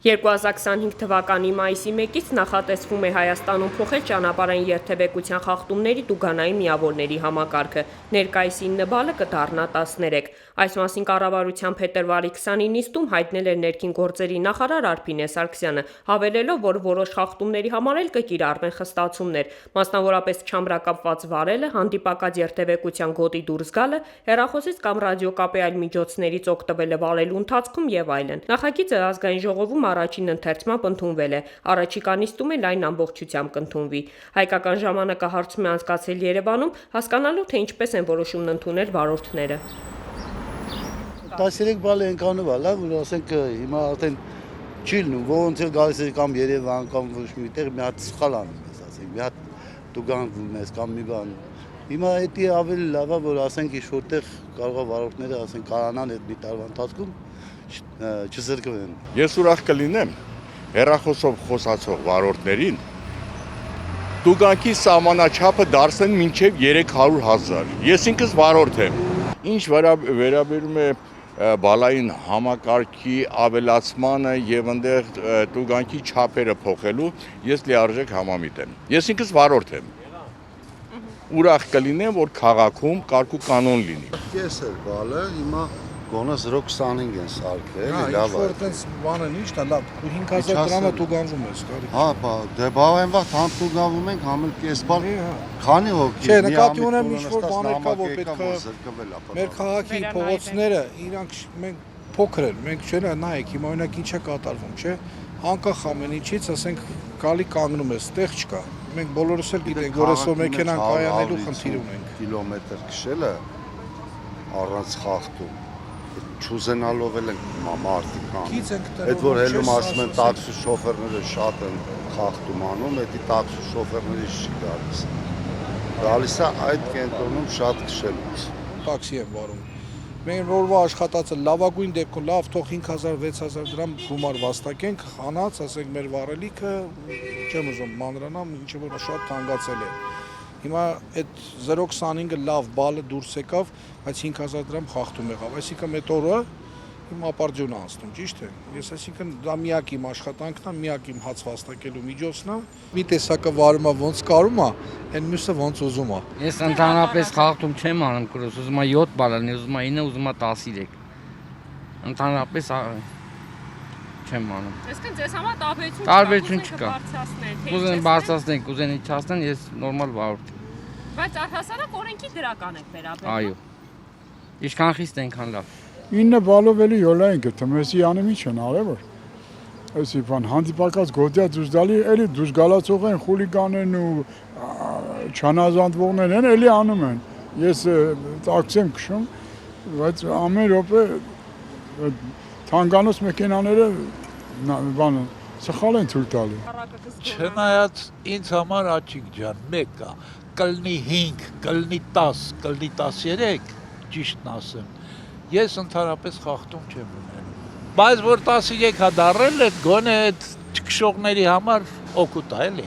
2025 թվականի մայիսի 1-ից նախատեսվում է Հայաստանում փոխել ճանապարհային երթևեկության խախտումների տուգանային միավորների համակարգը, ներկայիս 9 բալը կդառնա 13։ Այս մասին կառավարության փետրվարի 29 նիստում հայտնել էր ներքին գործերի նախարար Արփինե Սարգսյանը, հավելելով, որ որոշ խախտումների համար էլ կկիրառվեն խստացումներ, մասնավորապես չամրակապված վարելը, հանդիպակաց երթևեկության գոտի դուրս գալը, հեռախոսից կամ ռադիոկապի այլ միջոցներից օգտվելը վարելու ընթացքում եւ այլն։ Նախագիծը ազգային ժողովում առաջին ընթերցմամբ ընդունվել է, առաջիկա նիստում էլ այն ամբողջությամբ կընդունվի։ Հայկական ժամանակը հարցում է անցկացել Երևանում, հասկանալու թե ինչպես են որոշումն ընդունել վարորդները։ 13 բալը այնքանով է, լավ, որ ասենք հիմա արդեն չի լինում, ոնց էլ գալիս է կամ Երևան կամ ոչ մի տեղ մի հատ սխալ անում ես, ասենք, մի հատ տուգանվում ես կամ մի բան։ Հիմա դա ավելի լավ է, որ ասենք ինչ որտեղ կարող է վարորդները ասենք կարանան այդ մի տարվա ընթացքում չզրկվեն։ Ես ուրախ կլինեմ հեռախոսով խոսացող վարորդներին տուգանքի սահմանաչափը դարձնեն մինչև 300,000։ Ես ինքս վարորդ եմ։ Ինչ վերաբերում է բալային համակարգի ավելացմանը եւ այնտեղ տուգանքի չափերը փոխելու, ես լիարժեք համամիտ եմ։ Ես ինքս վարորդ եմ։ Ուրախ կլինեմ, որ քաղաքում կարգ ու կանոն լինի։ Ես էլ բալը հիմա գոնե 0.25 են սարքել, լավ է։ Ինչ որ տենց բանը ի՞նչն է, լավ, 5000 դրամը տուգանվում է, ստորի։ Հա, դե բավական վաղ համ տուգանվում ենք, համ էլ կես բալ։ Քանի հոգի։ Չէ, նկատի ունեմ ինչ որ բաներ կա, որ պետք է մեր քաղաքի փողոցները իրանք մենք փոքր են, մենք չէ՞ նայեք, հիմա օրինակ ինչ է կատարվում, չէ՞։ Անկախ ամեն ինչից, ասենք, գալի կանգնում է, ստեղ չկա։ Մենք բոլորս էլ գիտենք, որ այսօր մեքենան կայանելու խնդիր ունենք։ Կիլոմետր քշելը առանց խախտում չուզենալով էլ ենք մարդիկ անում։ Այդ որ հելում ասում են տաքսի շոֆերները շատ են խախտում անում, դա տաքսի շոֆերներից չի գալիս։ Գալիս է այդ կենտրոնում շատ քշելուց։ Տաքսի եմ վարում։ Մենք որվա աշխատածը լավագույն դեպքում լավ թող 5000-6000 դրամ գումար վաստակենք, խանած, ասենք մեր վարելիքը, չեմ ուզում մանրանամ, ինչ որ շատ թանկացել է։ Հիմա այդ 0.25-ը լավ բալը դուրս եկավ, բայց 5000 դրամ խախտում եղավ։ Այսինքն այդ օրը իմ ապարդյուն անցնում, ճիշտ է։ Ես այսինքն դա միակ իմ աշխատանքն է, միակ իմ հաց վաստակելու միջոցն է։ Մի տեսակը վարում է ոնց կարում է, այն մյուսը ոնց ուզում է։ Ես ընդհանրապես խախտում չեմ անում, կրոս, ուզում եմ 7 բալ լինի, ուզում եմ 9, ուզում եմ 13։ Ընդհանրապես չեմ անում։ Այսինքն ձեզ համար տարբերություն չկա։ Կուզեն բարձրացնեն, կուզեն իջացնեն, ես նորմալ վարորդ եմ։ Բայց առհասարակ օրենքի դրական եք վերաբերվում։ Այո։ Ինչքան խիստ այնքան լավ։ 9 բալով էլի յոլա են գտնում, էսի անում ինչ են արել որ։ Էսի բան հանդիպակաց գոտիա դուրս գալի, էլի դուրս գալացող են խուլիգանեն ու չանազանդվողներ են, էլի անում են։ Ես տաքսի եմ քշում, բայց ամեն րոպե թանգանոց մեքենաները բանը սխալ են ցույց տալի։ Չնայած ինձ համար աչիկ ջան, մեկը կլնի 5, կլնի 10, կլնի 13, ճիշտն ասեմ։ Ես ընդհանրապես խախտում չեմ ունենում։ Բայց որ 13-ա դառել է, գոնե այդ չքշողների համար օգուտ է, էլի։